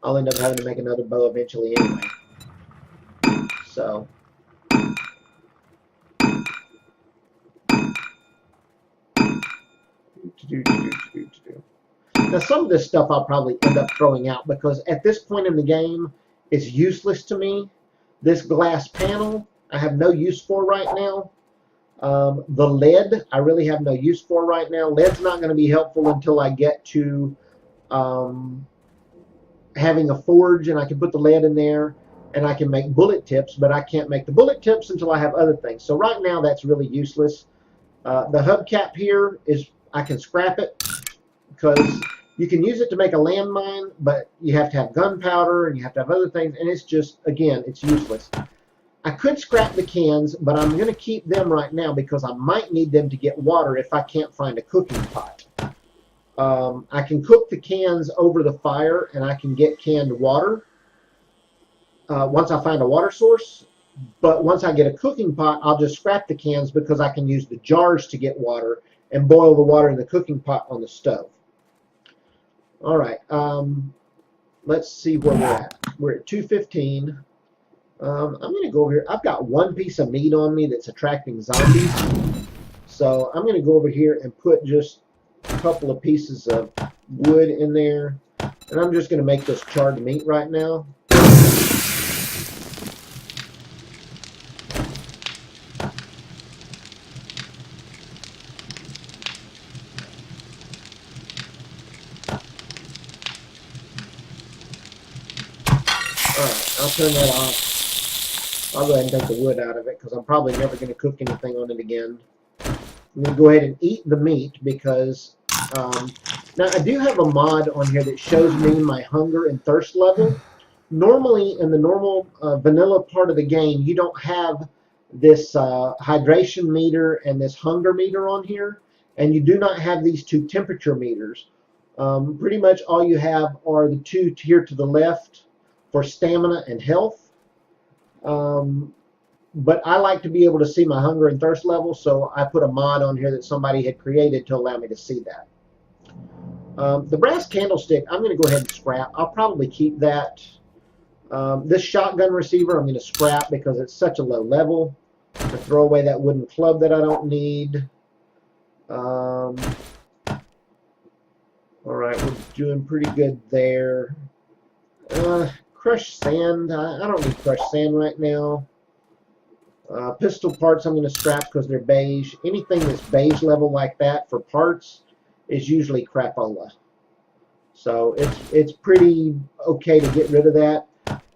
I'll end up having to make another bow eventually anyway. So. Now, some of this stuff I'll probably end up throwing out because at this point in the game, it's useless to me. This glass panel, I have no use for right now. The lead, I really have no use for right now. Lead's not going to be helpful until I get to having a forge, and I can put the lead in there, and I can make bullet tips, but I can't make the bullet tips until I have other things. So right now, that's really useless. The hubcap here is, I can scrap it because you can use it to make a landmine, but you have to have gunpowder and you have to have other things, and it's just, again, it's useless. I could scrap the cans, but I'm going to keep them right now because I might need them to get water if I can't find a cooking pot. I can cook the cans over the fire, and I can get canned water once I find a water source. But once I get a cooking pot, I'll just scrap the cans because I can use the jars to get water and boil the water in the cooking pot on the stove. All right, let's see where we're at. We're at 2:15. I'm going to go over here. I've got one piece of meat on me that's attracting zombies. So I'm going to go over here and put just a couple of pieces of wood in there. And I'm just going to make this charred meat right now. Alright, I'll turn that off. I'll go ahead and take the wood out of it because I'm probably never going to cook anything on it again. I'm going to go ahead and eat the meat because now I do have a mod on here that shows me my hunger and thirst level. Normally in the normal vanilla part of the game, you don't have this hydration meter and this hunger meter on here, and you do not have these two temperature meters. Pretty much all you have are the two here to the left for stamina and health. But I like to be able to see my hunger and thirst level, so I put a mod on here that somebody had created to allow me to see that. The brass candlestick, I'm going to go ahead and scrap. I'll probably keep that. This shotgun receiver I'm going to scrap because it's such a low level. To throw away that wooden club that I don't need. All right, we're doing pretty good there. Crushed sand, I don't need crushed sand right now. Pistol parts I'm going to scrap because they're beige. Anything that's beige level like that for parts is usually crapola. So it's pretty okay to get rid of that.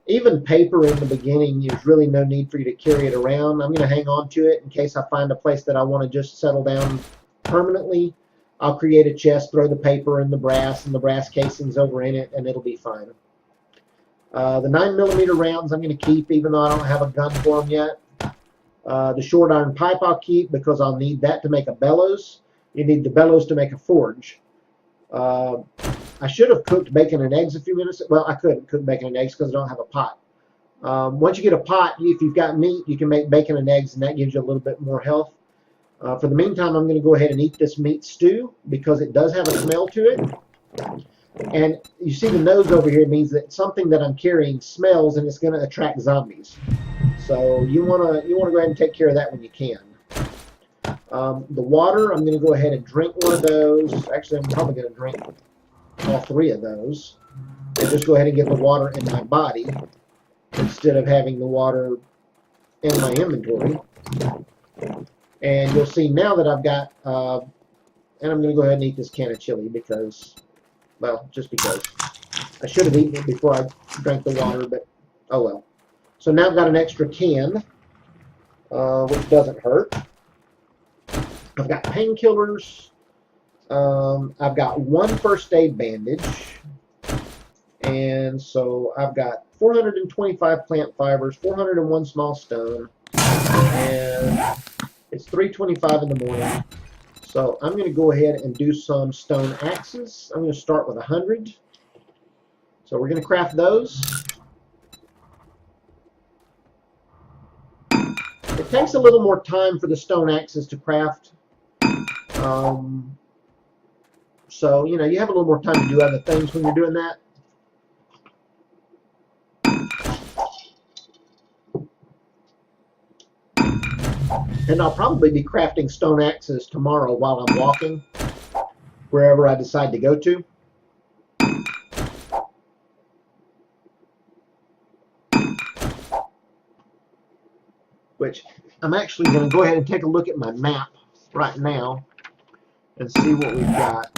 Even paper in the beginning, there's really no need for you to carry it around. I'm going to hang on to it in case I find a place that I want to just settle down permanently. I'll create a chest, throw the paper and the brass casings over in it, and it'll be fine. The 9mm rounds I'm going to keep even though I don't have a gun for them yet. The short iron pipe I'll keep because I'll need that to make a bellows. You need the bellows to make a forge. I should have cooked bacon and eggs a few minutes. Well, I couldn't cook bacon and eggs because I don't have a pot. Once you get a pot, if you've got meat, you can make bacon and eggs, and that gives you a little bit more health. For the meantime, I'm going to go ahead and eat this meat stew because it does have a smell to it. And you see the nose over here means that something that I'm carrying smells, and it's going to attract zombies. So you want to go ahead and take care of that when you can. The water, I'm going to go ahead and drink one of those. Actually, I'm probably going to drink all three of those. And just go ahead and get the water in my body instead of having the water in my inventory. And you'll see now that I've got, and I'm going to go ahead and eat this can of chili because, well, just because. I should have eaten it before I drank the water, but oh well. So now I've got an extra can, which doesn't hurt. I've got painkillers. I've got one first aid bandage. And so I've got 425 plant fibers, 401 small stone, and it's 3:25 in the morning. So I'm going to go ahead and do some stone axes. I'm going to start with 100. So we're going to craft those. It takes a little more time for the stone axes to craft. So, you know, you have a little more time to do other things when you're doing that. And I'll probably be crafting stone axes tomorrow while I'm walking, wherever I decide to go to. Which I'm actually going to go ahead and take a look at my map right now and see what we've got.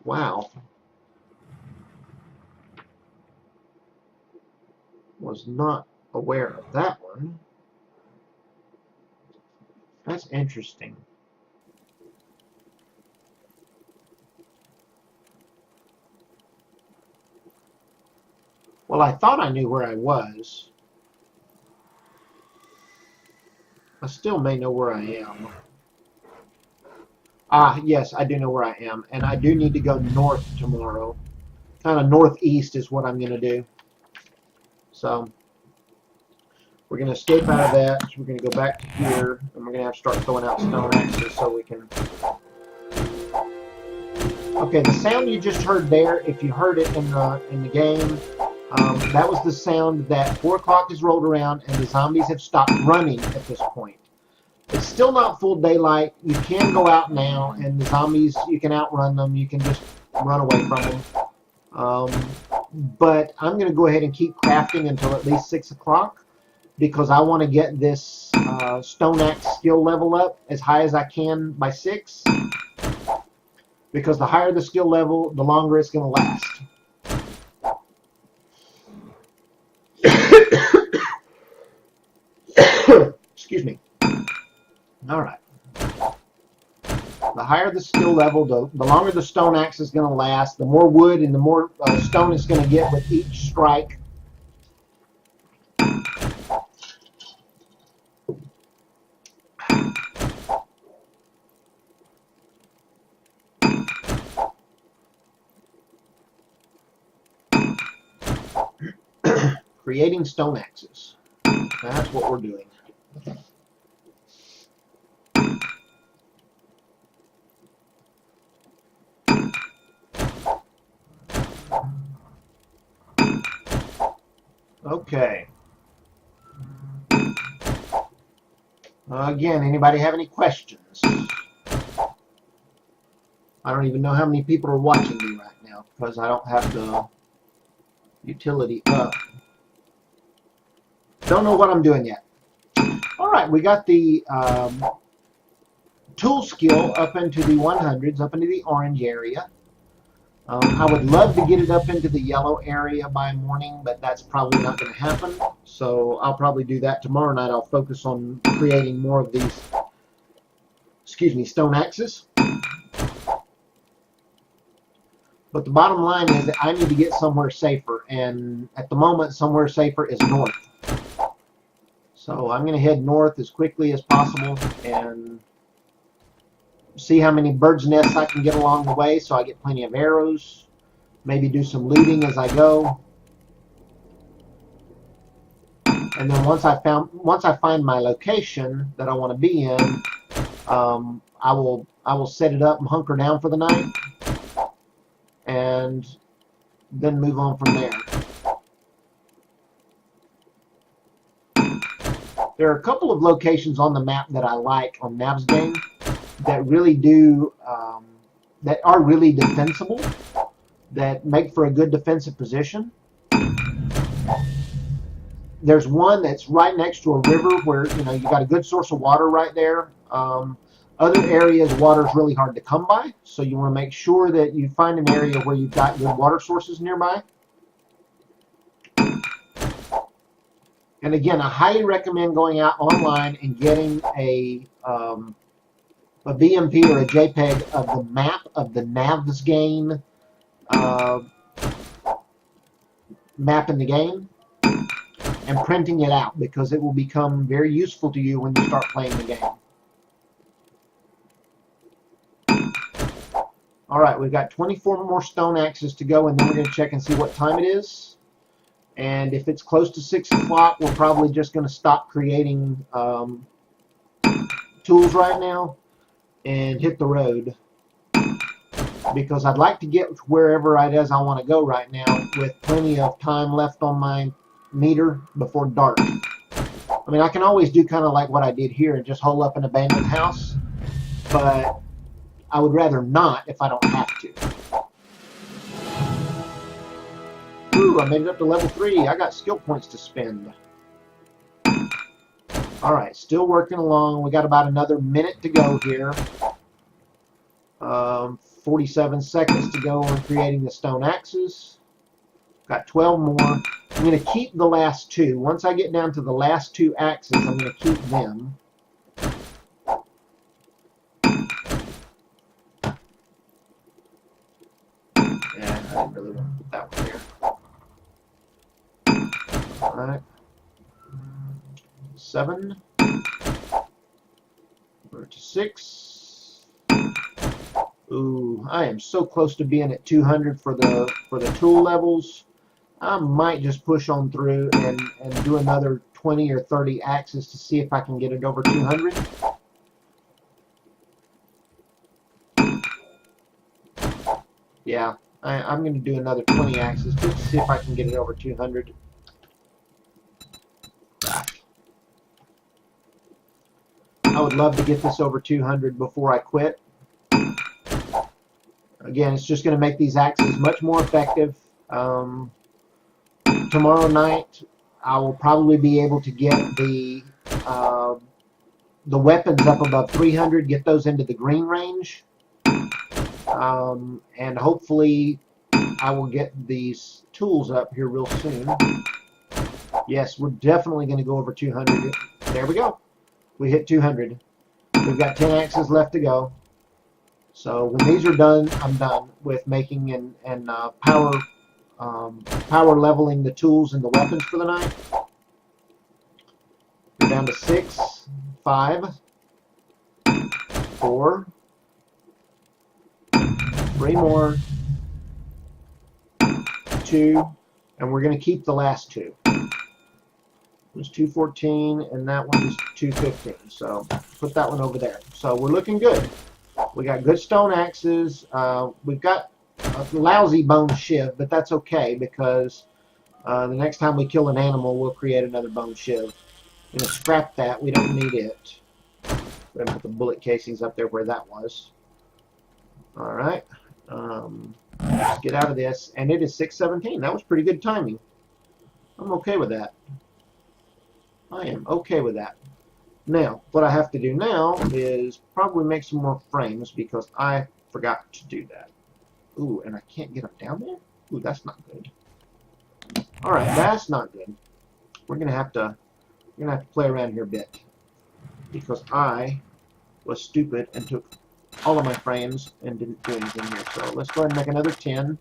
Wow. Was not aware of that one. That's interesting. Well, I thought I knew where I was. I still may know where I am. Ah, yes, I do know where I am. And I do need to go north tomorrow. Kind of northeast is what I'm going to do. So we're going to escape out of that. So we're going to go back to here. And we're going to have to start throwing out stone axes so we can... Okay, the sound you just heard there, if you heard it in the game, that was the sound that 4 o'clock has rolled around and the zombies have stopped running at this point. It's still not full daylight. You can go out now, and the zombies, you can outrun them. You can just run away from them. But I'm going to go ahead and keep crafting until at least 6 o'clock because I want to get this stone axe skill level up as high as I can by 6. Because the higher the skill level, the longer it's going to last. Excuse me. All right. The higher the skill level, the longer the stone axe is going to last, the more wood and the more stone it's going to get with each strike. Creating stone axes. That's what we're doing. Okay. Again, anybody have any questions? I don't even know how many people are watching me right now because I don't have the utility up. Don't know what I'm doing yet. All right, we got the tool skill up into the 100s, up into the orange area. I would love to get it up into the yellow area by morning, but that's probably not going to happen. So I'll probably do that tomorrow night. I'll focus on creating more of these, stone axes. But the bottom line is that I need to get somewhere safer, and at the moment, somewhere safer is north. So I'm going to head north as quickly as possible and see how many bird's nests I can get along the way so I get plenty of arrows. Maybe do some looting as I go. And then once I find my location that I want to be in, I will set it up and hunker down for the night and then move on from there. There are a couple of locations on the map that I like on Nav's game that really do, that are really defensible, that make for a good defensive position. There's one that's right next to a river where, you got a good source of water right there. Other areas, water is really hard to come by, so you want to make sure that you find an area where you've got good water sources nearby. And again, I highly recommend going out online and getting a BMP or a JPEG of the map of the Nav's game map in the game and printing it out, because it will become very useful to you when you start playing the game. All right, we've got 24 more stone axes to go, and then we're going to check and see what time it is. And if it's close to 6 o'clock, we're probably just going to stop creating tools right now and hit the road, because I'd like to get wherever it is I want to go right now with plenty of time left on my meter before dark. I mean, I can always do kind of like what I did here and just hole up an abandoned house, but I would rather not if I don't have to. Ooh, I made it up to level 3. I got skill points to spend. Alright, still working along. We got about another minute to go here. 47 seconds to go on creating the stone axes. Got 12 more. I'm going to keep the last 2. Once I get down to the last 2 axes, I'm going to keep them. Yeah, I didn't really want to put that one there. Alright. 7. We're to 6. Ooh, I am so close to being at 200 for the tool levels. I might just push on through and do another 20 or 30 axes to see if I can get it over 200. Yeah, I'm going to do another 20 axes just to see if I can get it over 200. I would love to get this over 200 before I quit. Again, it's just going to make these axes much more effective. Tomorrow night, I will probably be able to get the weapons up above 300, get those into the green range, and hopefully I will get these tools up here real soon. Yes, we're definitely going to go over 200. There we go. We hit 200. We've got 10 axes left to go. So when these are done, I'm done with making and power leveling the tools and the weapons for the night. We're down to 6, 5, 4, 3 more, 2, and we're going to keep the last 2. It was 214 and that one is 215. So put that one over there. So we're looking good. We got good stone axes. We've got a lousy bone shiv, but that's okay because the next time we kill an animal, we'll create another bone shiv. I'm going to scrap that. We don't need it. We're going to put the bullet casings up there where that was. All right. Let's get out of this. And it is 6:17. That was pretty good timing. I'm okay with that. I am okay with that. Now, what I have to do now is probably make some more frames because I forgot to do that. Ooh, and I can't get them down there? Ooh, that's not good. Alright, that's not good. We're gonna have to play around here a bit. Because I was stupid and took all of my frames and didn't do anything here. So let's go ahead and make another 10.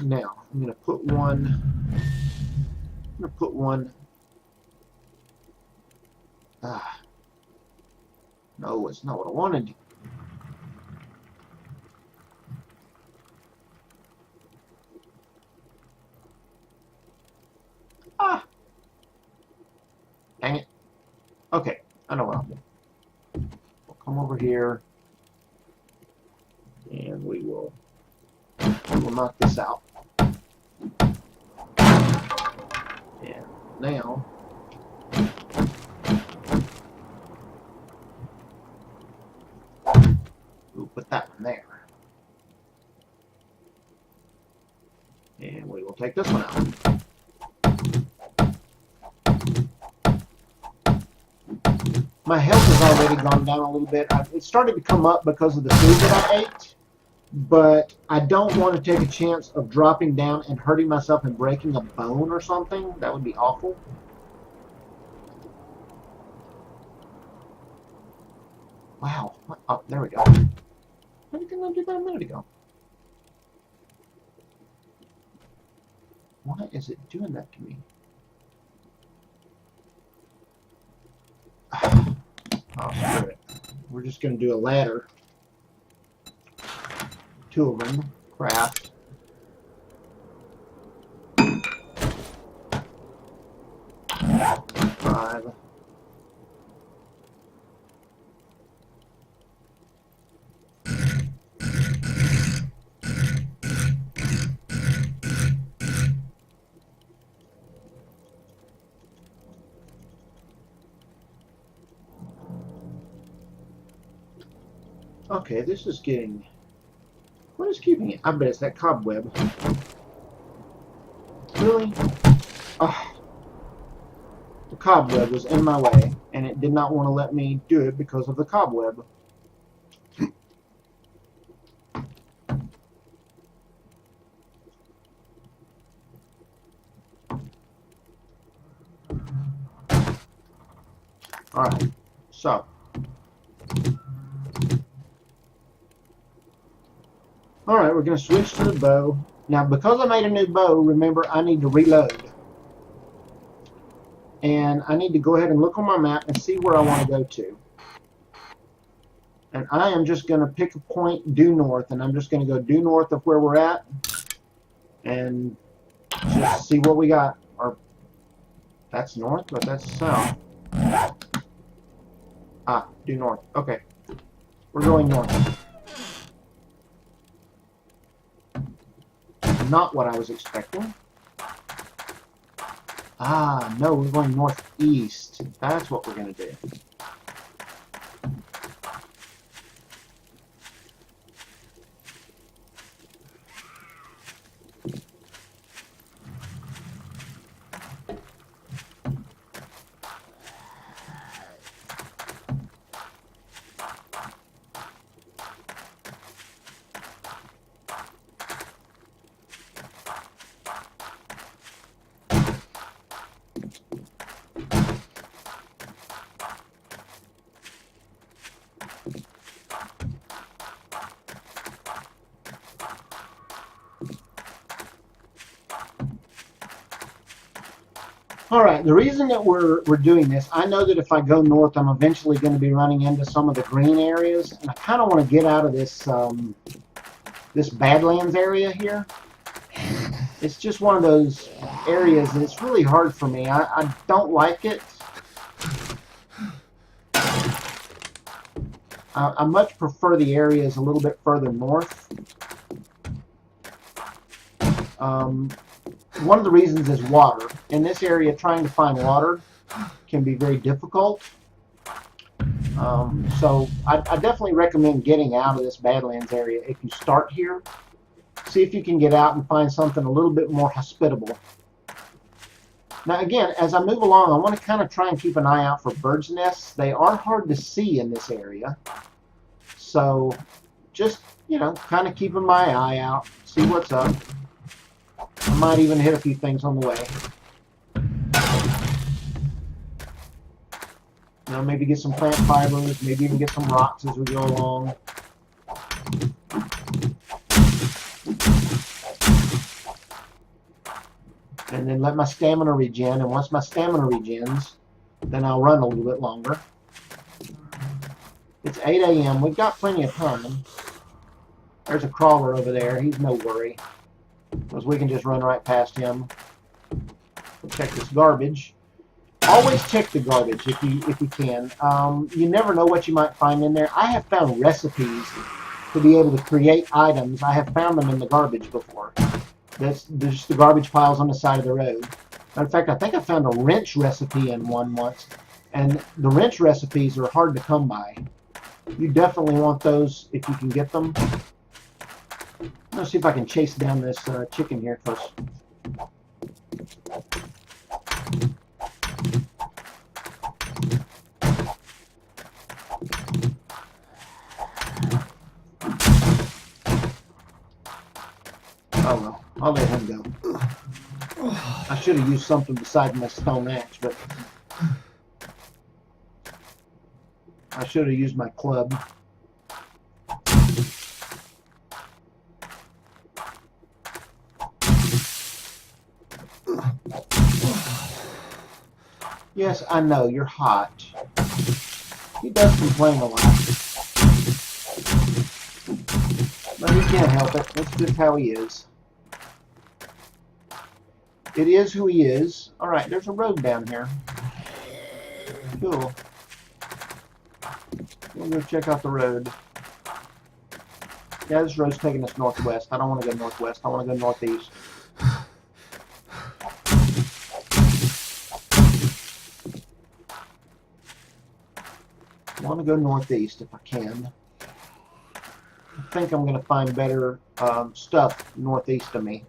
Now, I'm gonna put one. No, it's not what I wanted. Dang it. Okay, I know what I'll do. We'll come over here and we will knock this out. And now we'll put that one there. And we will take this one out. My health has already gone down a little bit. It started to come up because of the food that I ate, but I don't want to take a chance of dropping down and hurting myself and breaking a bone or something. That would be awful. Wow. Oh, there we go. Why did I do that a minute ago? Why is it doing that to me? Oh, screw it. We're just going to do a ladder. 2 of them. Craft. Five. Okay, this is getting... What is keeping it? I bet it's that cobweb. Really? Oh, the cobweb was in my way, and it did not want to let me do it because of the cobweb. Alright, so. Alright, we're going to switch to the bow. Now, because I made a new bow, remember, I need to reload. And I need to go ahead and look on my map and see where I want to go to. And I am just going to pick a point due north, and I'm just going to go due north of where we're at and just see what we got. Or that's north, but that's south. Ah, due north. Okay. We're going north. Not what I was expecting. Ah, no, we're going northeast. That's what we're going to do. Alright, the reason that we're doing this, I know that if I go north, I'm eventually going to be running into some of the green areas, and I kind of want to get out of this this Badlands area here. It's just one of those areas that it's really hard for me. I don't like it. I much prefer the areas a little bit further north. One of the reasons is water. In this area, trying to find water can be very difficult. So I definitely recommend getting out of this Badlands area if you start here. See if you can get out and find something a little bit more hospitable. Now again, as I move along, I want to kind of try and keep an eye out for birds' nests. They are hard to see in this area. So just, you know, kind of keeping my eye out, see what's up. I might even hit a few things on the way. You know, maybe get some plant fibers, maybe even get some rocks as we go along. And then let my stamina regen, and once my stamina regens, then I'll run a little bit longer. It's 8 a.m. We've got plenty of time. There's a crawler over there. He's no worry, because we can just run right past him. We'll check this garbage. Always check the garbage if you can. You never know what you might find in there. I have found recipes to be able to create items. I have found them in the garbage before. There's just the garbage piles on the side of the road. In fact, I think I found a wrench recipe in one once, and the wrench recipes are hard to come by. You definitely want those if you can get them. Let's see if I can chase down this chicken here first. Oh well, I'll let him go. I should have used something besides my stone axe, but I should have used my club. Yes, I know, you're hot. He does complain a lot. But he can't help it. That's just how he is. It is who he is. Alright, there's a road down here. Cool. We'll go check out the road. Yeah, this road's taking us northwest. I don't want to go northwest. I want to go northeast. I want to go northeast if I can. I think I'm going to find better stuff northeast of me.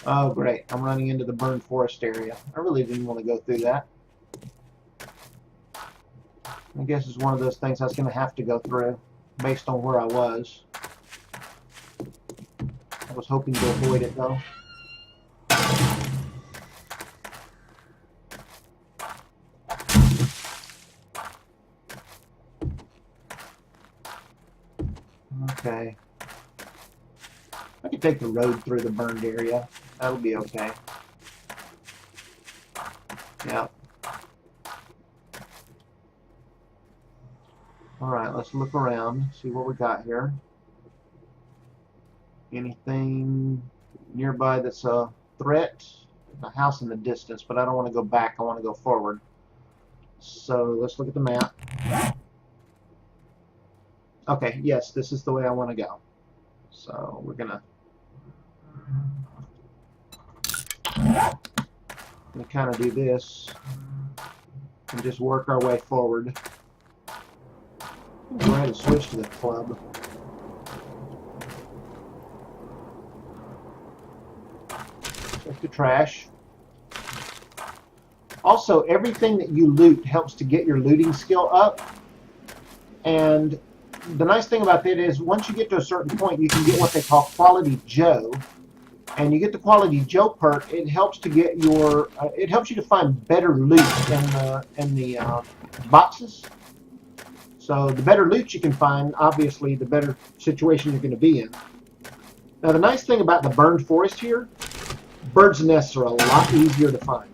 Oh, great. I'm running into the burned forest area. I really didn't want to go through that. I guess it's one of those things I was going to have to go through based on where I was. I was hoping to avoid it, though. Okay. I could take the road through the burned area. That'll be okay. Yeah. Alright, let's look around, see what we got here. Anything nearby that's a threat? A house in the distance, but I don't want to go back, I want to go forward. So let's look at the map. Okay, yes, this is the way I want to go. So we're gonna kind of do this and just work our way forward. Go ahead and switch to the club. Check the trash. Also, everything that you loot helps to get your looting skill up. And the nice thing about that is once you get to a certain point, you can get what they call Quality Joe. And you get the Quality Joe perk, it helps to get your, it helps you to find better loot in the boxes. So the better loot you can find, obviously, the better situation you're going to be in. Now the nice thing about the burned forest here, birds' nests are a lot easier to find.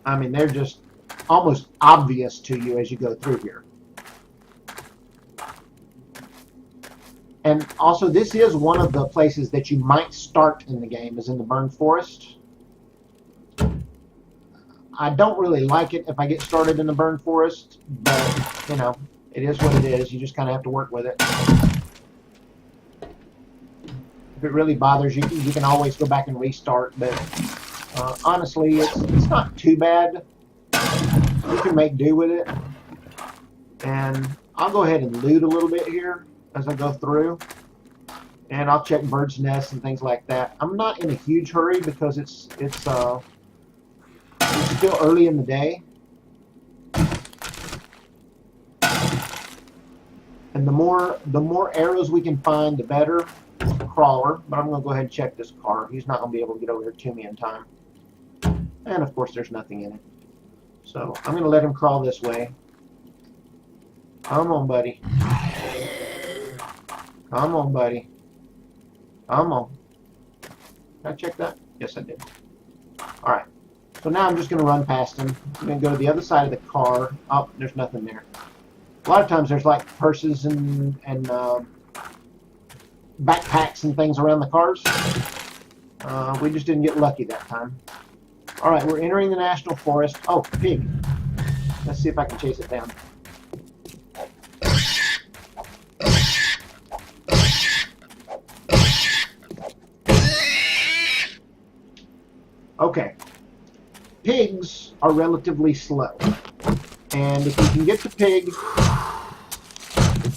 I mean, they're just almost obvious to you as you go through here. And also, this is one of the places that you might start in the game, is in the burned forest. I don't really like it if I get started in the burned forest, but, you know, it is what it is. You just kind of have to work with it. If it really bothers you, you can always go back and restart, but honestly, it's not too bad. You can make do with it. And I'll go ahead and loot a little bit here as I go through, and I'll check birds' nests and things like that. I'm not in a huge hurry because it's still early in the day, and the more arrows we can find, the better. Crawler, but I'm going to go ahead and check this car. He's not going to be able to get over here to me in time, and of course there's nothing in it, so I'm going to let him crawl this way. Come on, buddy. Come on, buddy. Come on. Did I check that? Yes, I did. Alright. So now I'm just going to run past him. I'm going to go to the other side of the car. Oh, there's nothing there. A lot of times there's like purses and backpacks and things around the cars. We just didn't get lucky that time. Alright, we're entering the national forest. Oh, pig. Let's see if I can chase it down. Okay, pigs are relatively slow, and if you can get the pig,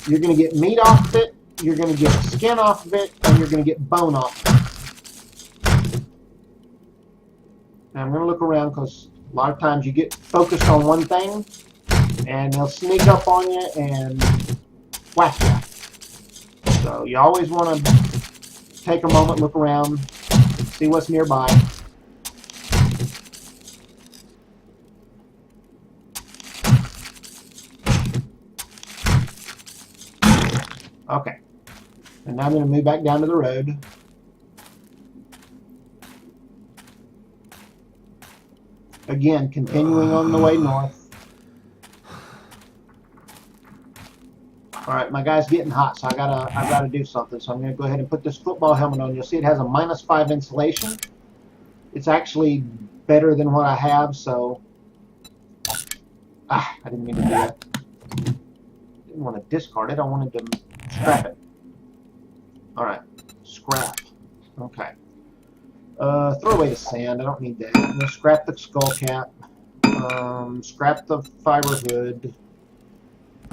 you're going to get meat off of it, you're going to get skin off of it, and you're going to get bone off of it. Now I'm going to look around because a lot of times you get focused on one thing, and they'll sneak up on you and whack you. So you always want to take a moment, look around, see what's nearby. Okay, and now I'm going to move back down to the road. Again, continuing on the way north. Alright, my guy's getting hot, so I gotta do something. So I'm going to go ahead and put this football helmet on. You'll see it has a -5 insulation. It's actually better than what I have, so... I didn't mean to do that. Didn't want to discard it, I wanted to scrap it. Alright. Scrap. Okay. Throw away the sand. I don't need that. I'm going to scrap the skull cap. Scrap the fiber hood.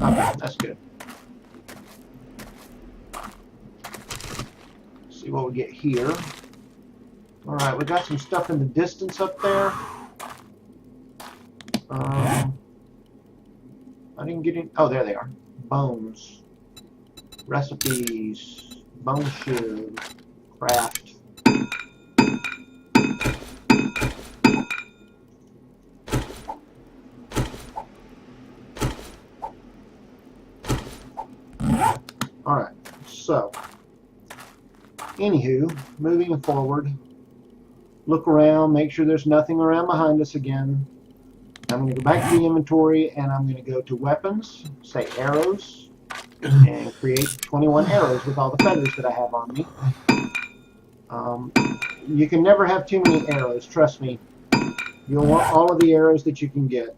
Okay, that's good. See what we get here. Alright, we got some stuff in the distance up there. I didn't get any. Oh, there they are. Bones. Recipes. Bone shield. Craft. Alright, so. Anywho, moving forward. Look around, make sure there's nothing around behind us again. I'm going to go back to the inventory and I'm going to go to weapons, say arrows, and create 21 arrows with all the feathers that I have on me. You can never have too many arrows, trust me. You'll want all of the arrows that you can get.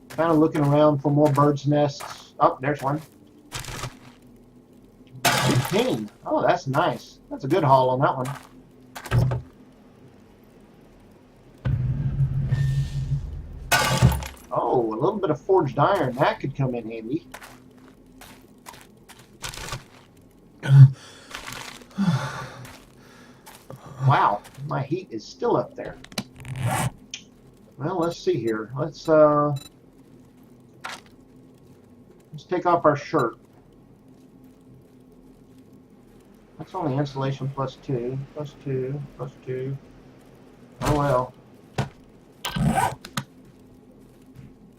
Kind of looking around for more birds' nests. Oh, there's one. 15. Oh, that's nice. That's a good haul on that one. Oh, a little bit of forged iron. That could come in handy. Wow, my heat is still up there. Well, let's see here. Let's take off our shirt. That's only insulation plus 2, plus 2, plus 2. Oh well.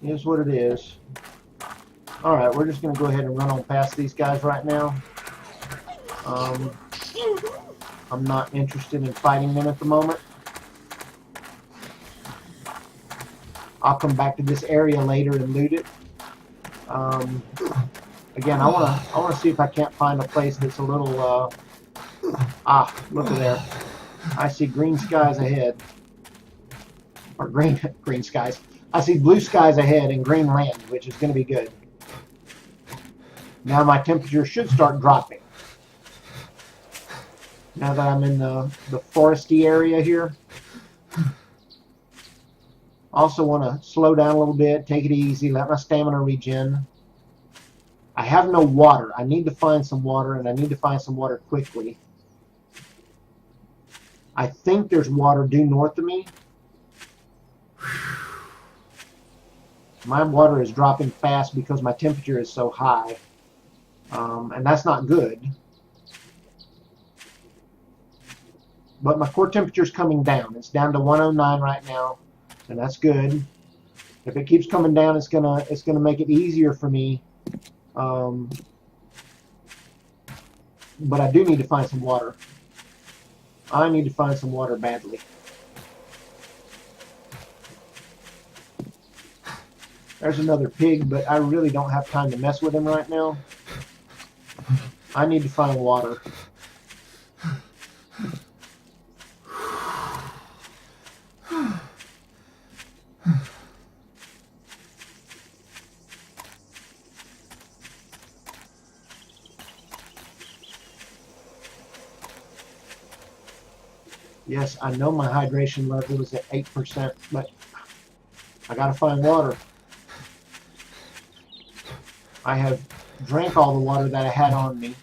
Is what it is. Alright, we're just going to go ahead and run on past these guys right now. I'm not interested in fighting them at the moment. I'll come back to this area later and loot it. Again, I want to see if I can't find a place that's a little look at there. I see green skies ahead. Or green skies. I see blue skies ahead and green land, which is going to be good. Now my temperature should start dropping. Now that I'm in the foresty area here. Also want to slow down a little bit, take it easy, let my stamina regen. I have no water. I need to find some water, and I need to find some water quickly. I think there's water due north of me. My water is dropping fast because my temperature is so high. And that's not good. But my core temperature is coming down. It's down to 109 right now, and that's good. If it keeps coming down, it's gonna make it easier for me. But I do need to find some water. I need to find some water badly. There's another pig, but I really don't have time to mess with him right now. I need to find water. Yes, I know my hydration level is at 8%, but I gotta find water. I have drank all the water that I had on me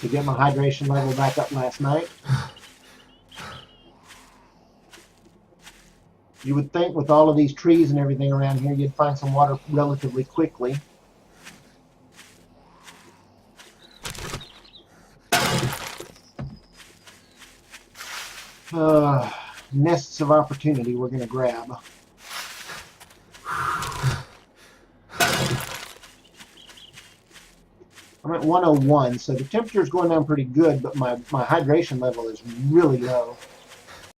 to get my hydration level back up last night. You would think with all of these trees and everything around here, you'd find some water relatively quickly. Nests of opportunity we're going to grab. I'm at 101, so the temperature is going down pretty good, but my hydration level is really low.